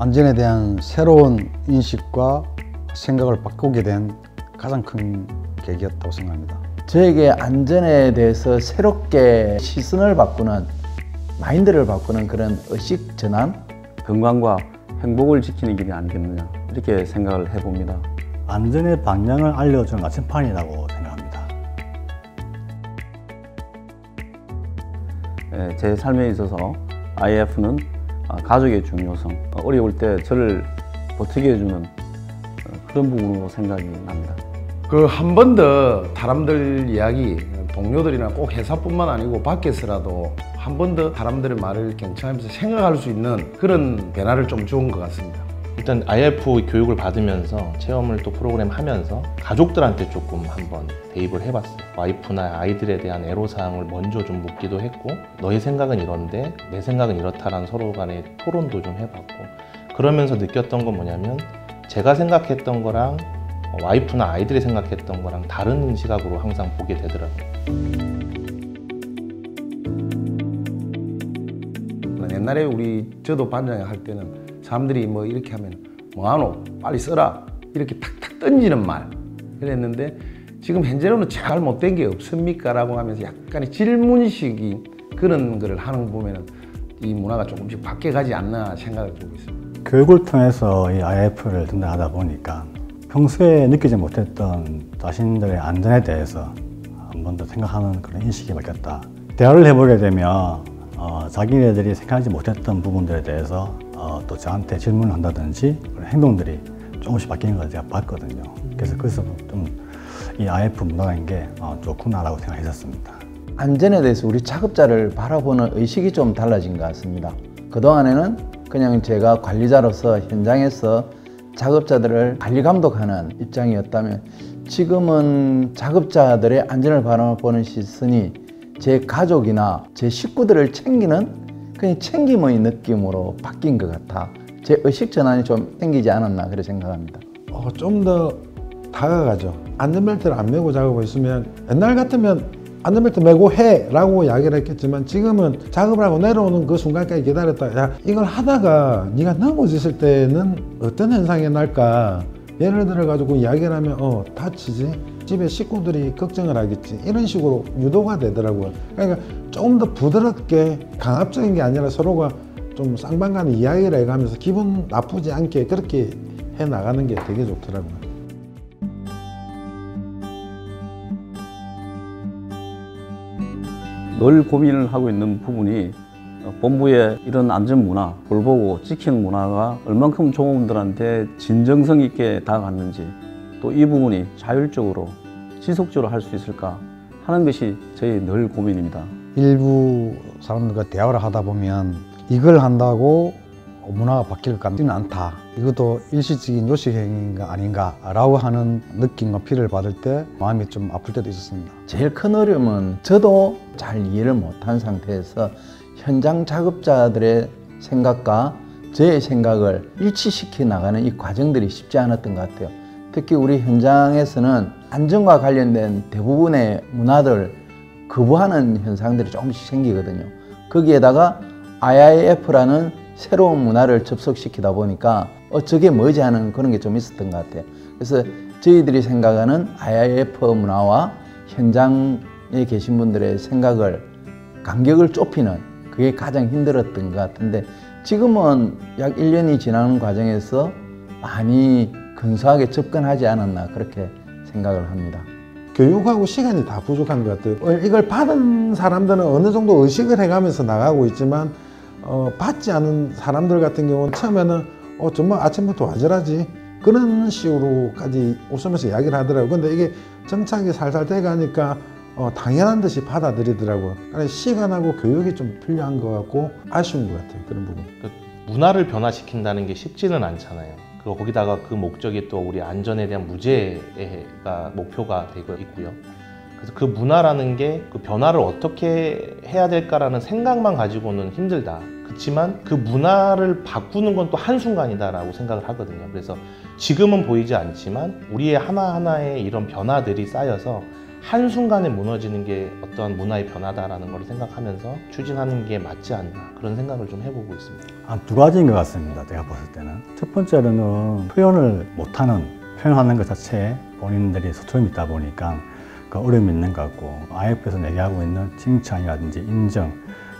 안전에 대한 새로운 인식과 생각을 바꾸게 된 가장 큰 계기였다고 생각합니다. 저에게 안전에 대해서 새롭게 시선을 바꾸는, 마인드를 바꾸는 그런 의식 전환? 건강과 행복을 지키는 길이 아니겠느냐, 이렇게 생각을 해봅니다. 안전의 방향을 알려주는 나침판이라고 생각합니다. 제 삶에 있어서 IAF는 가족의 중요성, 어려울 때 저를 버티게 해주는 그런 부분으로 생각이 납니다. 한 번 더 사람들 이야기, 동료들이나 꼭 회사뿐만 아니고 밖에서라도 한 번 더 사람들의 말을 경청하면서 생각할 수 있는 그런 변화를 좀 주은 것 같습니다. 일단 IF 교육을 받으면서 체험을 또 프로그램 하면서 가족들한테 조금 한번 대입을 해봤어요. 와이프나 아이들에 대한 애로사항을 먼저 좀 묻기도 했고, 너의 생각은 이런데 내 생각은 이렇다라는 서로 간의 토론도 좀 해봤고, 그러면서 느꼈던 건 뭐냐면 제가 생각했던 거랑 와이프나 아이들이 생각했던 거랑 다른 시각으로 항상 보게 되더라고요. 옛날에 저도 반장에 할 때는 사람들이 뭐 이렇게 하면 뭐하노? 빨리 써라! 이렇게 탁탁 던지는 말 그랬는데, 지금 현재로는 잘 못된 게 없습니까? 라고 하면서 약간의 질문식인 그런 거를 하는 거 보면은 이 문화가 조금씩 바뀌어가지 않나 생각을 하고 있습니다. 교육을 통해서 이 IF를 등장하다 보니까 평소에 느끼지 못했던 자신들의 안전에 대해서 한 번 더 생각하는 그런 인식이 바뀌었다. 대화를 해보게 되면 자기네들이 생각하지 못했던 부분들에 대해서 또 저한테 질문을 한다든지 그런 행동들이 조금씩 바뀌는 걸 제가 봤거든요. 그래서 좀 이 IF 문화라는 게 좋구나라고 생각했었습니다. 안전에 대해서 우리 작업자를 바라보는 의식이 좀 달라진 것 같습니다. 그동안에는 그냥 제가 관리자로서 현장에서 작업자들을 관리 감독하는 입장이었다면, 지금은 작업자들의 안전을 바라보는 시선이 제 가족이나 제 식구들을 챙기는 그냥 챙김의 느낌으로 바뀐 것 같아 제 의식 전환이 좀 생기지 않았나 그렇게 생각합니다. 좀 더 다가가죠. 안전벨트를 안 메고 작업을 있으면, 옛날 같으면 안전벨트 메고 해 라고 이야기를 했겠지만, 지금은 작업을 하고 내려오는 그 순간까지 기다렸다. 야, 이걸 하다가 네가 넘어졌을 때는 어떤 현상이 날까? 예를 들어 가지고 이야기를 하면 다치지? 집에 식구들이 걱정을 하겠지? 이런 식으로 유도가 되더라고요. 그러니까 조금 더 부드럽게 강압적인 게 아니라 서로가 좀 쌍방간에 이야기를 해가면서 기분 나쁘지 않게 그렇게 해 나가는 게 되게 좋더라고요. 늘 고민을 하고 있는 부분이 본부의 이런 안전문화, 돌보고 지키는 문화가 얼만큼 종업원들한테 진정성 있게 다가갔는지, 또 이 부분이 자율적으로 지속적으로 할 수 있을까 하는 것이 저희 늘 고민입니다. 일부 사람들과 대화를 하다 보면 이걸 한다고 문화가 바뀔 것 같지는 않다. 이것도 일시적인 요식행위가 아닌가 라고 하는 느낌과 피를 받을 때 마음이 좀 아플 때도 있었습니다. 제일 큰 어려움은 저도 잘 이해를 못한 상태에서 현장 작업자들의 생각과 저의 생각을 일치시켜 나가는 이 과정들이 쉽지 않았던 것 같아요. 특히 우리 현장에서는 안전과 관련된 대부분의 문화들 거부하는 현상들이 조금씩 생기거든요. 거기에다가 IIF라는 새로운 문화를 접속시키다 보니까 저게 뭐지 하는 그런 게 좀 있었던 것 같아요. 그래서 저희들이 생각하는 IIF 문화와 현장에 계신 분들의 생각을, 간격을 좁히는 그게 가장 힘들었던 것 같은데, 지금은 약 1년이 지나는 과정에서 많이 근소하게 접근하지 않았나 그렇게 생각을 합니다. 교육하고 시간이 다 부족한 것 같아요. 이걸 받은 사람들은 어느 정도 의식을 해가면서 나가고 있지만, 받지 않은 사람들 같은 경우는 처음에는 정말 아침부터 와저라지 그런 식으로까지 웃으면서 이야기를 하더라고요. 근데 이게 정착이 살살 돼가니까 당연한 듯이 받아들이더라고요. 그러니까 시간하고 교육이 좀 필요한 것 같고 아쉬운 것 같아요. 그런 부분. 문화를 변화시킨다는 게 쉽지는 않잖아요. 거기다가 그 목적이 또 우리 안전에 대한 무죄가 목표가 되고 있고요. 그래서 그 문화라는 게 그 변화를 어떻게 해야 될까라는 생각만 가지고는 힘들다. 그렇지만 그 문화를 바꾸는 건 또 한순간이다라고 생각을 하거든요. 그래서 지금은 보이지 않지만 우리의 하나하나의 이런 변화들이 쌓여서 한순간에 무너지는 게 어떠한 문화의 변화다라는 걸 생각하면서 추진하는 게 맞지 않나 그런 생각을 좀 해보고 있습니다. 한 두 가지인 것 같습니다. 제가 봤을 때는. 첫 번째로는 표현을 못하는, 표현하는 것 자체에 본인들이 서투름이 있다 보니까 그 어려움이 있는 것 같고, IF에서 얘기하고 있는 칭찬이라든지 인정,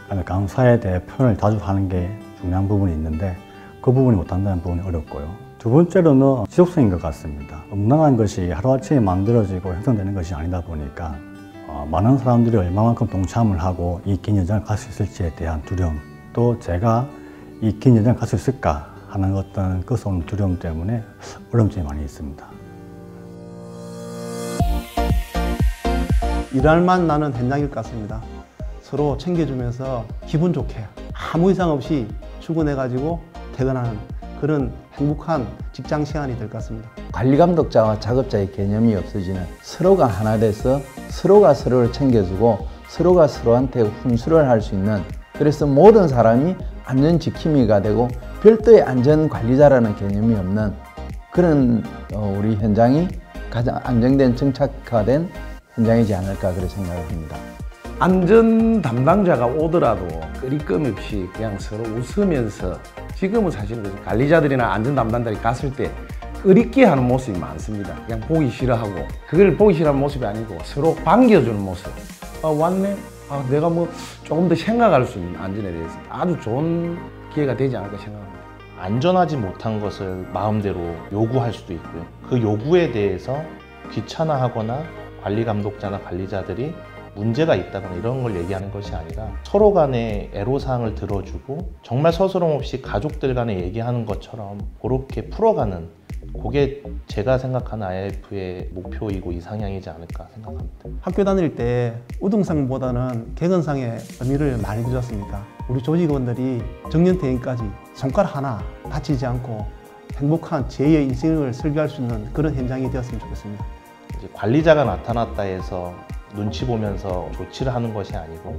그다음에 감사에 대해 표현을 자주 하는 게 중요한 부분이 있는데 그 부분이 못한다는 부분이 어렵고요. 두 번째로는 지속성인 것 같습니다. 음란한 것이 하루아침에 만들어지고 형성되는 것이 아니다 보니까 많은 사람들이 얼마만큼 동참을 하고 이 긴 여정을 갈 수 있을지에 대한 두려움, 또 제가 이 긴 여정을 갈 수 있을까 하는 어떤 것에서 오는 두려움 때문에 어려움이 많이 있습니다. 일할만 나는 현장일 것 같습니다. 서로 챙겨주면서 기분 좋게 아무 이상 없이 출근해가지고 퇴근하는 그런 행복한 직장 시간이 될 것 같습니다. 관리감독자와 작업자의 개념이 없어지는, 서로가 하나 돼서 서로가 서로를 챙겨주고 서로가 서로한테 훈수를 할 수 있는, 그래서 모든 사람이 안전지킴이가 되고 별도의 안전관리자라는 개념이 없는 그런 우리 현장이 가장 안정된 정착화된 현장이지 않을까 그렇게 생각을 합니다. 안전 담당자가 오더라도 끄리낌 없이 그냥 서로 웃으면서, 지금은 사실 관리자들이나 안전 담당자들이 갔을 때 끄리게 하는 모습이 많습니다. 그냥 보기 싫어하고, 그걸 보기 싫어하는 모습이 아니고 서로 반겨주는 모습. 왔네? 내가 뭐 조금 더 생각할 수 있는 안전에 대해서 아주 좋은 기회가 되지 않을까 생각합니다. 안전하지 못한 것을 마음대로 요구할 수도 있고요. 그 요구에 대해서 귀찮아하거나 관리 감독자나 관리자들이 문제가 있다거나 이런 걸 얘기하는 것이 아니라 서로 간에 애로사항을 들어주고 정말 서스럼 없이 가족들 간에 얘기하는 것처럼 그렇게 풀어가는, 그게 제가 생각하는 IF의 목표이고 이상향이지 않을까 생각합니다. 학교 다닐 때 우등상보다는 개근상의 의미를 많이 두셨습니다. 우리 조직원들이 정년퇴임까지 손가락 하나 다치지 않고 행복한 제2의 인생을 설계할 수 있는 그런 현장이 되었으면 좋겠습니다. 이제 관리자가 나타났다 해서 눈치 보면서 조치를 하는 것이 아니고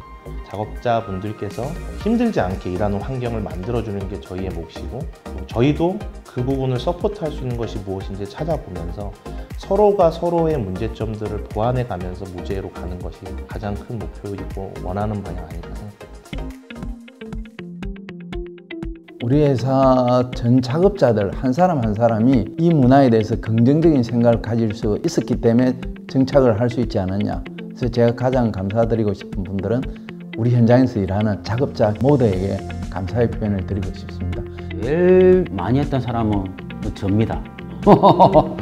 작업자분들께서 힘들지 않게 일하는 환경을 만들어주는 게 저희의 몫이고, 저희도 그 부분을 서포트할 수 있는 것이 무엇인지 찾아보면서 서로가 서로의 문제점들을 보완해 가면서 무죄로 가는 것이 가장 큰 목표이고 원하는 방향 아닐까 생각합니다. 우리 회사 전 작업자들 한 사람 한 사람이 이 문화에 대해서 긍정적인 생각을 가질 수 있었기 때문에 정착을 할 수 있지 않았냐. 그래서 제가 가장 감사드리고 싶은 분들은 우리 현장에서 일하는 작업자 모두에게 감사의 표현을 드리고 싶습니다. 제일 많이 했던 사람은 저입니다.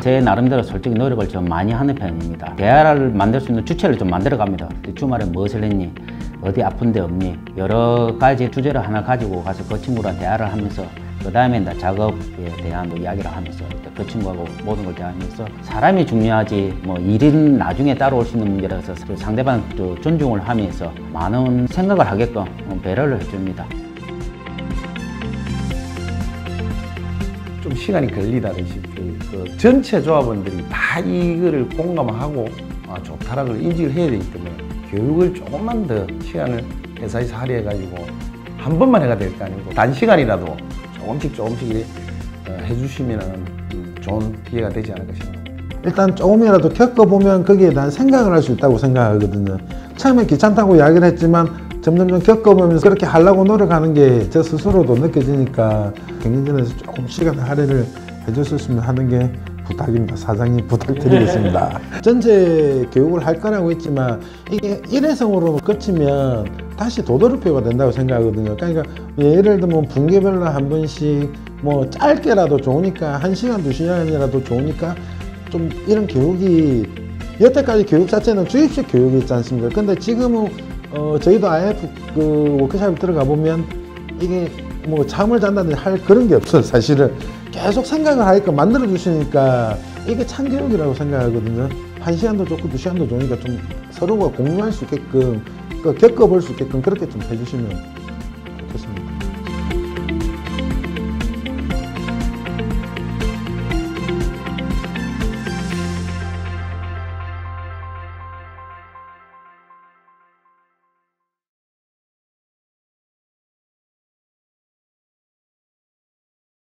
제 나름대로 솔직히 노력을 좀 많이 하는 편입니다. 대화를 만들 수 있는 주체를 좀 만들어 갑니다. 주말에 무엇을 했니? 어디 아픈 데 없니? 여러 가지 주제를 하나 가지고 가서 그 친구랑 대화를 하면서, 그 다음에 작업에 대한 이야기를 하면서 그 친구하고 모든 걸 대하면서, 사람이 중요하지 뭐 일은 나중에 따라올 수 있는 문제라서 상대방 존중을 하면서 많은 생각을 하게끔 배려를 해줍니다. 좀 시간이 걸리다듯이 그 전체 조합원들이 다 이거를 공감하고 좋다라고 인지를 해야 되기 때문에 교육을 조금만 더 시간을 회사에서 할애해가지고 한 번만 해가 될 거 아니고 단시간이라도 조금씩 해주시면 좋은 기회가 되지 않을까 싶습니다. 일단 조금이라도 겪어보면 거기에 대한 생각을 할 수 있다고 생각하거든요. 처음에 귀찮다고 이야기를 했지만 점점 겪어보면서 그렇게 하려고 노력하는 게 저 스스로도 느껴지니까 경영진에서 조금 시간을 할애를 해줬으면 하는 게 부탁입니다. 사장님 부탁드리겠습니다. 전체 교육을 할 거라고 했지만 이게 일회성으로 그치면 다시 도돌이표가 된다고 생각하거든요. 그러니까 예를 들면 분기별로 한 번씩 뭐 짧게라도 좋으니까 1시간, 2시간이라도 좋으니까 좀 이런 교육이, 여태까지 교육 자체는 주입식 교육이 있지 않습니까? 근데 지금은 저희도 IF 그 워크숍에 들어가 보면 이게 뭐 잠을 잔다든지 할 그런 게 없어요. 사실은 계속 생각을 하니까 만들어 주시니까 이게 참교육이라고 생각하거든요. 1시간도 좋고 2시간도 좋으니까 좀 서로가 공유할 수 있게끔, 겪어볼 수 있게끔 그렇게 좀 해주시면